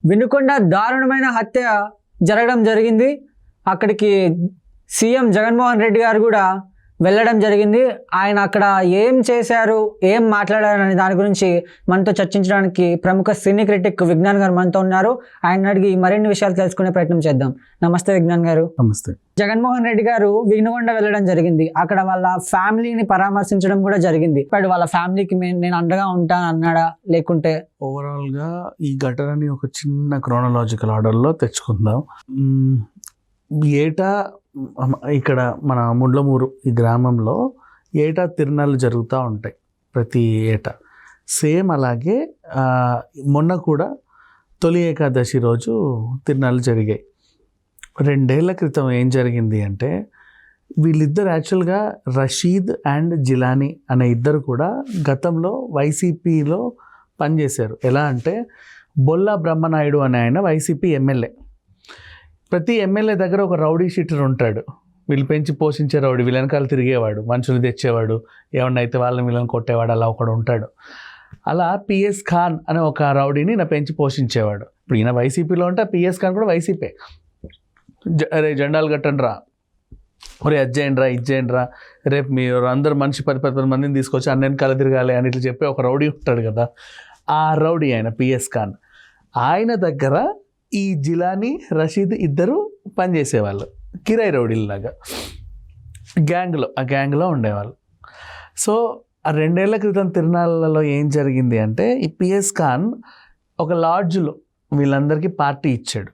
వినుకొండ దారుణమైన హత్య జరగడం జరిగింది. అక్కడికి సీఎం జగన్మోహన్ రెడ్డి గారు కూడా వెళ్ళడం జరిగింది. ఆయన అక్కడ ఏం చేశారు, ఏం మాట్లాడారు అనే దాని గురించి మనతో చర్చించడానికి ప్రముఖ సినీ క్రిటిక్ విజ్ఞాన్ గారు మనతో ఉన్నారు. ఆయన అడిగి మరిన్ని విషయాలు తెలుసుకునే ప్రయత్నం చేద్దాం. నమస్తే విజ్ఞాన్ గారు. నమస్తే. జగన్మోహన్ రెడ్డి గారు వినుకొండ వెళ్ళడం జరిగింది. అక్కడ వాళ్ళ ఫ్యామిలీని పరామర్శించడం కూడా జరిగింది. ఇప్పుడు వాళ్ళ ఫ్యామిలీకి నేను అండగా ఉంటాను అన్నాడా, లేకుంటే ఓవరాల్ గా ఈ ఘటనని ఒక చిన్న క్రోనలాజికల్ ఆర్డర్లో తెచ్చుకుందాం. ఏటా ఇక్కడ మన ముండ్లమూరు ఈ గ్రామంలో ఏటా తిరునాళ్ళు జరుగుతూ ఉంటాయి ప్రతి ఏటా. సేమ్ అలాగే మొన్న కూడా తొలి ఏకాదశి రోజు తిరునాళ్ళు జరిగాయి. 2 ఏళ్ల క్రితం ఏం జరిగింది అంటే, వీళ్ళిద్దరు యాక్చువల్గా రషీద్ అండ్ జిలానీ అనే ఇద్దరు కూడా గతంలో వైసీపీలో పనిచేశారు. ఎలా అంటే బొల్లా బ్రహ్మనాయుడు అనే ఆయన వైసీపీ ఎమ్మెల్యే. ప్రతి ఎమ్మెల్యే దగ్గర ఒక రౌడీ షీటర్ ఉంటాడు. వీళ్ళు పెంచి పోషించే రౌడీ, వీళ్ళ వెనకాల తిరిగేవాడు, మనుషులు తెచ్చేవాడు, ఏమన్నా అయితే వాళ్ళని వీళ్ళని కొట్టేవాడు, అలా ఒకడు ఉంటాడు. అలా పిఎస్ ఖాన్ అనే ఒక రౌడీని నా పెంచి పోషించేవాడు. ఇప్పుడు ఈయన వైసీపీలో ఉంటే పిఎస్ ఖాన్ కూడా వైసీపీ. అరే జెండాలు కట్టండి రా, ఒరే అది చేయండి రా, ఇది చేయండి రా, రేపు మీరు అందరు మనిషి 10 మందిని తీసుకొచ్చి అన్న వెనకాల తిరగాలి అని ఇట్లా చెప్పి ఒక రౌడీ ఉంటాడు కదా, ఆ రౌడీ ఆయన పిఎస్ ఖాన్. ఆయన దగ్గర ఈ జిలానీ రషీద్ ఇద్దరు పనిచేసేవాళ్ళు, కిరాయి రౌడీలాగా ఆ గ్యాంగ్లో ఉండేవాళ్ళు. సో ఆ 2 ఏళ్ల క్రితం తిరునాళ్ళలో ఏం జరిగింది అంటే, ఈ పిఎస్ ఖాన్ ఒక లాడ్జ్లో వీళ్ళందరికీ పార్టీ ఇచ్చాడు.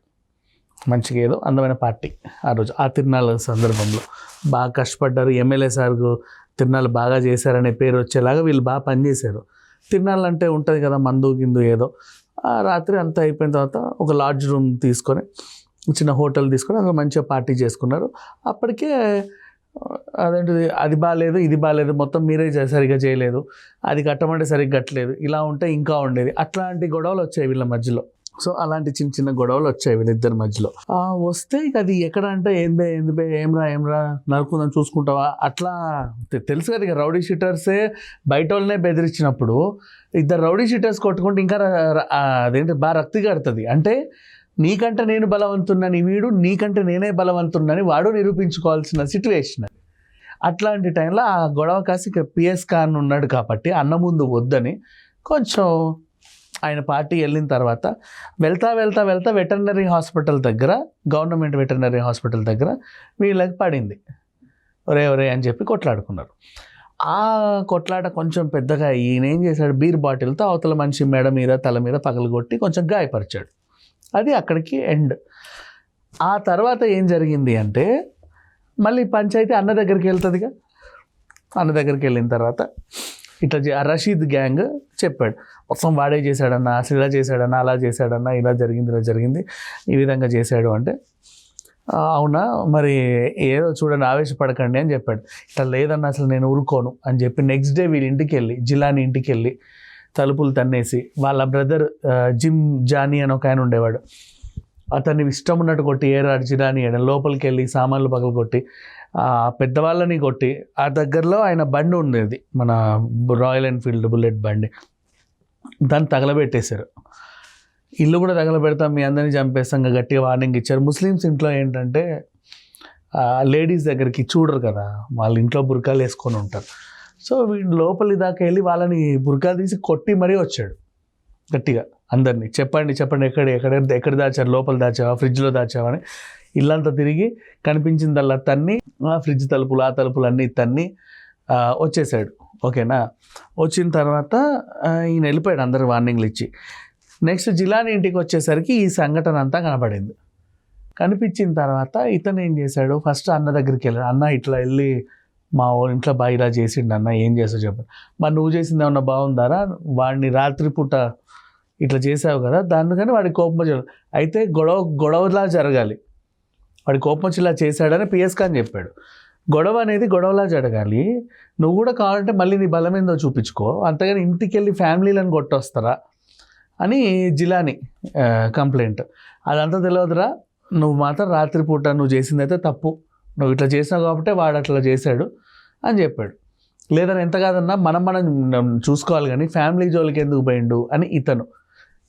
మంచిగా ఏదో అందమైన పార్టీ ఆ రోజు, ఆ తిరునాళ్ళ సందర్భంలో బాగా కష్టపడ్డారు. ఎమ్మెల్యే సార్కు తిరునాళ్ళు బాగా చేశారనే పేరు వచ్చేలాగా వీళ్ళు బాగా పనిచేశారు. తిరునాళ్ళు అంటే ఉంటుంది కదా, మందు గిందు ఏదో. ఆ రాత్రి అంతా అయిపోయిన తర్వాత ఒక లాడ్జ్ రూమ్ తీసుకొని, చిన్న హోటల్ తీసుకొని అందులో మంచిగా పార్టీ చేసుకున్నారు. అప్పటికే అదేంటిది, అది బాగాలేదు ఇది బాగాలేదు, మొత్తం మీరే సరిగ్గా చేయలేదు, అది కట్టమంటే సరిగ్గా కట్టలేదు, ఇలా ఉంటే ఇంకా ఉండేది, అట్లాంటి గొడవలు వచ్చాయి వీళ్ళ మధ్యలో. సో అలాంటి చిన్న చిన్న గొడవలు వచ్చాయి వీళ్ళిద్దరి మధ్యలో. వస్తే ఇక అది ఎక్కడ అంటే ఏందే ఏమ్రా నరుకుందని చూసుకుంటావా, అట్లా తెలుసు కదా. ఇక రౌడీ షీటర్సే బయట వాళ్ళనే బెదిరించినప్పుడు ఇద్దరు రౌడీ షీటర్స్ కొట్టుకుంటే ఇంకా అదేంటి బాగా రక్తి కడుతుంది. అంటే నీకంటే నేను బలవంతున్నని వీడు, నీకంటే నేనే బలవంతున్నని వాడు నిరూపించుకోవాల్సిన సిచ్యువేషన్. అట్లాంటి టైంలో ఆ గొడవ కాసి పిఎస్ ఖాన్ ఉన్నాడు కాబట్టి అన్న ముందు వద్దని కొంచెం ఆయన పార్టీ వెళ్ళిన తర్వాత వెళ్తా వెటర్నరీ హాస్పిటల్ దగ్గర, గవర్నమెంట్ వెటర్నరీ హాస్పిటల్ దగ్గర వీళ్ళకి పడింది. ఒరే అని చెప్పి కొట్లాడుకున్నారు. ఆ కొట్లాట కొంచెం పెద్దగా ఈయన ఏం చేశాడు, బీర్ బాటిల్తో అవతల మనిషి మెడ మీద తల మీద పగలగొట్టి కొంచెం గాయపరిచాడు. అది అక్కడికి ఎండ్. ఆ తర్వాత ఏం జరిగింది అంటే, మళ్ళీ పంచాయతీ అన్న దగ్గరికి వెళ్తుందిగా. అన్న దగ్గరికి వెళ్ళిన తర్వాత ఇట్లా రషీద్ గ్యాంగ్ చెప్పాడు, మొత్తం వాడే చేశాడన్నా, అసలు ఇలా చేశాడన్నా, అలా చేశాడన్నా, ఇలా జరిగింది, ఈ విధంగా చేశాడు అంటే, అవునా మరి ఏదో చూడండి ఆవేశపడకండి అని చెప్పాడు. ఇట్లా లేదన్నా అసలు నేను ఊరుకోను అని చెప్పి నెక్స్ట్ డే వీళ్ళ ఇంటికి వెళ్ళి, జిలానీ ఇంటికి వెళ్ళి తలుపులు తన్నేసి, వాళ్ళ బ్రదర్ జానీ అని ఒక ఆయన ఉండేవాడు, అతన్ని ఇష్టం ఉన్నట్టు కొట్టి ఏరాడు జిలానీ లోపలికి వెళ్ళి సామాన్లు పగలు కొట్టి, పెద్దవాళ్ళని కొట్టి, ఆ దగ్గరలో ఆయన బండి ఉండేది, మన రాయల్ ఎన్ఫీల్డ్ బుల్లెట్ బండి, దాన్ని తగలబెట్టేశారు. ఇల్లు కూడా తగలబెడతాం, మీ అందరినీ చంపేస్తాం గట్టిగా వార్నింగ్ ఇచ్చారు. ముస్లిమ్స్ ఇంట్లో ఏంటంటే లేడీస్ దగ్గరికి చూడరు కదా, వాళ్ళ ఇంట్లో బుర్కాలు వేసుకొని ఉంటారు. సో వీడు లోపలి దాకా వెళ్ళి వాళ్ళని బుర్కాలు తీసి కొట్టి మరీ వచ్చాడు గట్టిగా అందరినీ. చెప్పండి ఎక్కడ దాచారు, లోపల దాచావా, ఫ్రిడ్జ్లో దాచావా అని ఇల్లంతా తిరిగి కనిపించిందల్లా తన్ని, ఫ్రిడ్జ్ తలుపులు ఆ తలుపులు అన్నీ తన్ని వచ్చేసాడు. ఓకేనా. వచ్చిన తర్వాత ఈయన వెళ్ళిపోయాడు అందరు వార్నింగ్లు ఇచ్చి. నెక్స్ట్ జిలానీ ఇంటికి వచ్చేసరికి ఈ సంఘటన అంతా కనపడింది. కనిపించిన తర్వాత ఇతను ఏం చేశాడు, ఫస్ట్ అన్న దగ్గరికి వెళ్ళాడు. అన్న ఇట్లా వెళ్ళి మా ఇంట్లో బాగా ఇలా చేసిండు అన్న, ఏం చేసావు చెప్పండి. మరి నువ్వు చేసింది ఏమన్నా బాగుందారా, వాడిని రాత్రిపూట ఇట్లా చేసావు కదా, దానికని వాడికి కోపం వచ్చాడు. అయితే గొడవలా జరగాలి, వాడి కోపం వచ్చి ఇలా చేశాడని పిఎస్ ఖాన్ చెప్పాడు. గొడవ అనేది గొడవలా జరగాలి, నువ్వు కూడా కావాలంటే మళ్ళీ నీ బలం ఏందో చూపించుకో, అంతగాని ఇంటికి వెళ్ళి ఫ్యామిలీలను కొట్టొస్తారా అని జిలానీ కంప్లైంట్. అదంతా తెలియదురా, నువ్వు మాత్రం రాత్రిపూట నువ్వు చేసిందైతే తప్పు, నువ్వు ఇట్లా చేసినావు కాబట్టి వాడు అట్లా చేశాడు అని చెప్పాడు. లేదని ఎంత కాదన్నా మనం చూసుకోవాలి కానీ ఫ్యామిలీ జోలికి ఎందుకు పోయిండు అని ఇతను.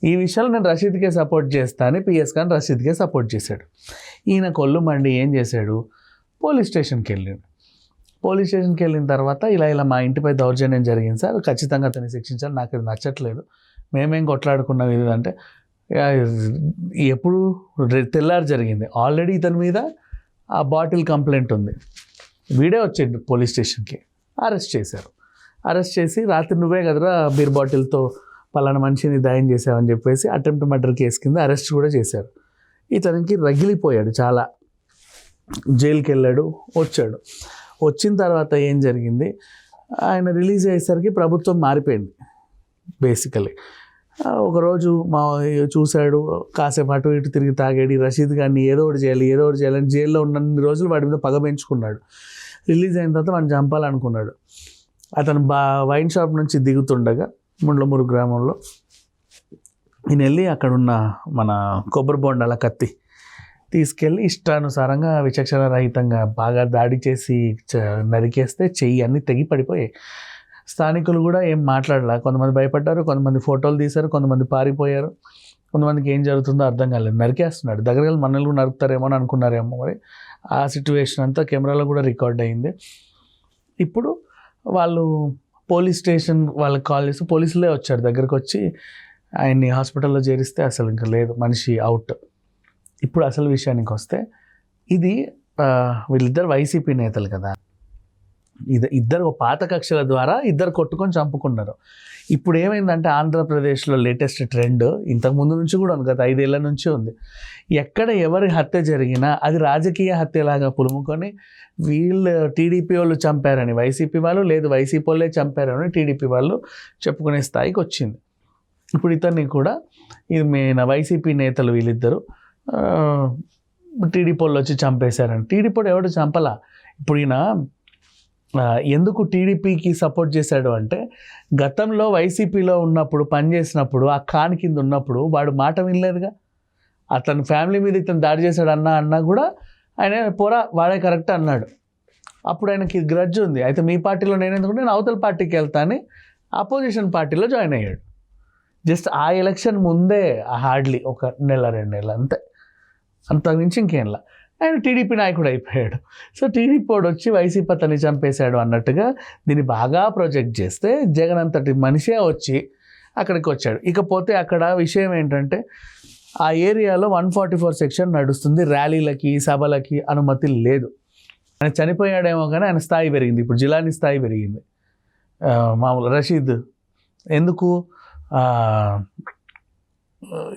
ఈ విషయంలో నేను రషీద్కే సపోర్ట్ చేస్తా అని పిఎస్ ఖాన్ రషీద్కే సపోర్ట్ చేశాడు. ఈయన కొల్లు మండి ఏం చేశాడు, పోలీస్ స్టేషన్కి వెళ్ళాడు. పోలీస్ స్టేషన్కి వెళ్ళిన తర్వాత ఇలా మా ఇంటిపై దౌర్జన్యం జరిగింది సార్, ఖచ్చితంగా అతన్ని శిక్షించాలి, నాకు ఇది నచ్చట్లేదు, మేమేం కొట్లాడుకున్నాం ఇది అంటే, ఎప్పుడు తెల్లారి జరిగింది. ఆల్రెడీ ఇతని మీద ఆ బాటిల్ కంప్లైంట్ ఉంది. వీడే వచ్చాడు పోలీస్ స్టేషన్కి, అరెస్ట్ చేశారు. అరెస్ట్ చేసి రాత్రి నువ్వే కదరా బీర్ బాటిల్తో పలానా మనిషిని దయం చేసావని చెప్పేసి అటెంప్ట్ మర్డర్ కేసు కింద అరెస్ట్ కూడా చేశారు. ఇతనికి రగిలిపోయాడు చాలా, జైలుకి వెళ్ళాడు, వచ్చాడు. వచ్చిన తర్వాత ఏం జరిగింది, ఆయన రిలీజ్ అయ్యేసరికి ప్రభుత్వం మారిపోయింది బేసికలీ. ఒకరోజు చూశాడు, కాసేపు అటు ఇటు తిరిగి తాగాడు, రషీద్ గారిని ఏదో ఒకటి చేయాలని జైల్లో ఉన్నన్ని రోజులు వాడి మీద పగ పెంచుకున్నాడు. రిలీజ్ అయిన తర్వాత వాడిని చంపాలనుకున్నాడు. అతను వైన్ షాప్ నుంచి దిగుతుండగా ముండ్లమూరు గ్రామంలో ఈయన వెళ్ళి అక్కడున్న మన కొబ్బరి బొండాల కత్తి తీసుకెళ్ళి ఇష్టానుసారంగా విచక్షణ రహితంగా బాగా దాడి చేసి నరికేస్తే చెయ్యి అన్నీ తెగి పడిపోయాయి. స్థానికులు కూడా ఏం మాట్లాడలే, కొంతమంది భయపడ్డారు, కొంతమంది ఫోటోలు తీశారు, కొంతమంది పారిపోయారు, కొంతమందికి ఏం జరుగుతుందో అర్థం కాలేదు. నరికేస్తున్నాడు, దగ్గర మనల్ని కూడా నరుకుతారేమో అని అనుకున్నారేమో. మరి ఆ సిచ్యువేషన్ అంతా కెమెరాలో కూడా రికార్డ్ అయింది. ఇప్పుడు వాళ్ళు పోలీస్ స్టేషన్ వాళ్ళకి కాల్ చేసి పోలీసులే వచ్చారు, దగ్గరకు వచ్చి ఆయన్ని హాస్పిటల్లో చేరిస్తే అసలు ఇంకా లేదు, మనిషి అవుట్. ఇప్పుడు అసలు విషయానికి వస్తే, ఇది వీళ్ళిద్దరు వైసీపీ నేతలు కదా, ఇద్దరు పాత కక్షల ద్వారా ఇద్దరు కొట్టుకొని చంపుకున్నారు. ఇప్పుడు ఏమైందంటే ఆంధ్రప్రదేశ్లో లేటెస్ట్ ట్రెండ్, ఇంతకుముందు నుంచి కూడా ఉంది, గత 5 ఏళ్ల నుంచి ఉంది. ఎక్కడ ఎవరి హత్య జరిగినా అది రాజకీయ హత్యలాగా పులుముకొని వీళ్ళు టీడీపీ వాళ్ళు చంపారని వైసీపీ వాళ్ళు, లేదు వైసీపీ వాళ్ళే చంపారని టీడీపీ వాళ్ళు చెప్పుకునే స్థాయికి వచ్చింది. ఇప్పుడు ఇతన్ని కూడా ఇది మెయిన్ వైసీపీ నేతలు వీళ్ళిద్దరు టీడీపీ వాళ్ళు వచ్చి చంపేశారని. టీడీపీ వాడు ఎవడు చంపలా. ఇప్పుడు ఈయన ఎందుకు టీడీపీకి సపోర్ట్ చేశాడు అంటే, గతంలో వైసీపీలో ఉన్నప్పుడు పనిచేసినప్పుడు ఆ ఖాన్ కింద ఉన్నప్పుడు వాడు మాట వినలేదుగా. అతని ఫ్యామిలీ మీద ఇతను దాడి చేశాడు అన్నా కూడా ఆయన పోరా వాడే కరెక్ట్ అన్నాడు. అప్పుడు ఆయనకి గ్రడ్జ్ ఉంది, అయితే మీ పార్టీలో నేను ఎందుకంటే నేను అవతల పార్టీకి వెళ్తా అని అపోజిషన్ పార్టీలో జాయిన్ అయ్యాడు. జస్ట్ ఆ ఎలక్షన్ ముందే హార్డ్లీ 1 నెల 2 నెలలు అంతే, అంతకుమించి ఇంకేంలా ఆయన టీడీపీ నాయకుడు అయిపోయాడు. సో టీడీపీ వాడు వచ్చి వైసీపీ అతన్ని చంపేశాడు అన్నట్టుగా దీన్ని బాగా ప్రొజెక్ట్ చేస్తే జగన్ అంతటి మనిషే వచ్చి అక్కడికి వచ్చాడు. ఇకపోతే అక్కడ విషయం ఏంటంటే, ఆ ఏరియాలో 144 సెక్షన్ నడుస్తుంది, ర్యాలీలకి సభలకి అనుమతి లేదు. ఆయన చనిపోయాడేమో కానీ ఆయన స్థాయి పెరిగింది, ఇప్పుడు జిలానీ స్థాయి పెరిగింది. మామూలు రషీద్ ఎందుకు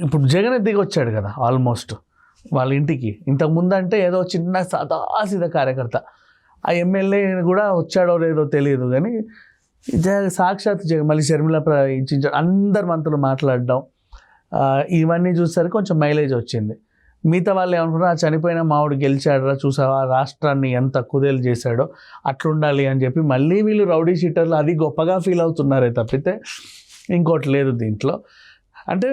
ఇప్పుడు జగన్ దిగి వచ్చాడు కదా ఆల్మోస్ట్ వాళ్ళ ఇంటికి. ఇంతకుముందు అంటే ఏదో చిన్న సాదాసీద కార్యకర్త, ఆ ఎమ్మెల్యే కూడా వచ్చాడో లేదో తెలియదు కానీ సాక్షాత్ మళ్ళీ షర్మిల అందరు మంత్రులు మాట్లాడడం ఇవన్నీ చూసేసరికి కొంచెం మైలేజ్ వచ్చింది. మిగతా వాళ్ళు ఏమనుకున్నారు, చనిపోయిన మావుడు గెలిచాడరా చూసావా, రాష్ట్రాన్ని ఎంత కుదేలు చేశాడో అట్లుండాలి అని చెప్పి మళ్ళీ వీళ్ళు రౌడీ షీటర్లు అది గొప్పగా ఫీల్ అవుతున్నారే తప్పితే ఇంకోటి లేదు దీంట్లో. అంటే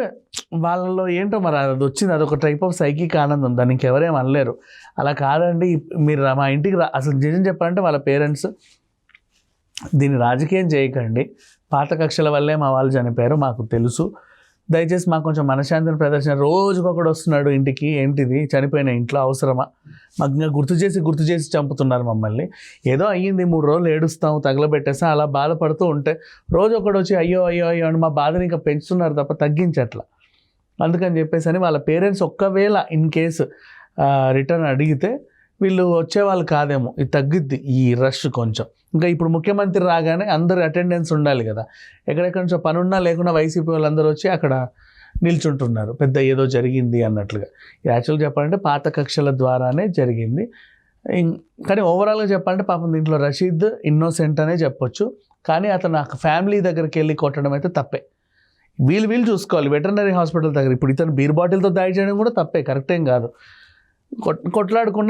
వాళ్ళలో ఏంటో మరి అది వచ్చింది, అదొక టైప్ ఆఫ్ సైకిక్ ఆనందం, దాన్ని ఇంకెవరేం అనలేరు. అలా కాదండి, మీరు మా ఇంటికి అసలు నిజం చెప్పాలంటే వాళ్ళ పేరెంట్స్ దీన్ని రాజకీయం చేయకండి, పాత కక్షల వల్లే మా వాళ్ళు చనిపోయారు మాకు తెలుసు, దయచేసి మాకు కొంచెం మనశ్శాంతిని ప్రదర్శన, రోజుకొకడు వస్తున్నాడు ఇంటికి, ఏంటిది చనిపోయిన ఇంట్లో అవసరమా, మాకు ఇంకా గుర్తు చేసి చంపుతున్నారు మమ్మల్ని, ఏదో అయ్యింది 3 రోజులు ఏడుస్తాం తగలబెట్టేస్తాం అలా బాధపడుతూ ఉంటే రోజు ఒకడు వచ్చి అయ్యో అని మా బాధని ఇంకా పెంచుతున్నారు తప్ప తగ్గించట్లా. అందుకని చెప్పేసి అని వాళ్ళ పేరెంట్స్ ఒక్కవేళ ఇన్ కేసు రిటర్న్ అడిగితే వీళ్ళు వచ్చేవాళ్ళు కాదేమో, ఇది తగ్గిద్ది ఈ రష్ కొంచెం. ఇంకా ఇప్పుడు ముఖ్యమంత్రి రాగానే అందరు అటెండెన్స్ ఉండాలి కదా, ఎక్కడెక్కడి నుంచో పనున్నా లేకుండా వైసీపీ వాళ్ళందరూ వచ్చి అక్కడ నిల్చుంటున్నారు, పెద్ద ఏదో జరిగింది అన్నట్లుగా. యాక్చువల్గా చెప్పాలంటే పాత కక్షల ద్వారానే జరిగింది. కానీ ఓవరాల్గా చెప్పాలంటే పాపం దీంట్లో రషీద్ ఇన్నోసెంట్ అనే చెప్పొచ్చు, కానీ అతను ఆ ఫ్యామిలీ దగ్గరికి వెళ్ళి కొట్టడం అయితే తప్పే. వీళ్ళు చూసుకోవాలి వెటర్నరీ హాస్పిటల్ దగ్గర. ఇప్పుడు ఇతను బీర్ బాటిల్తో దాడి చేయడం కూడా తప్పే, కరెక్ట్ ఏం కాదు. కొట్లాడుకున్న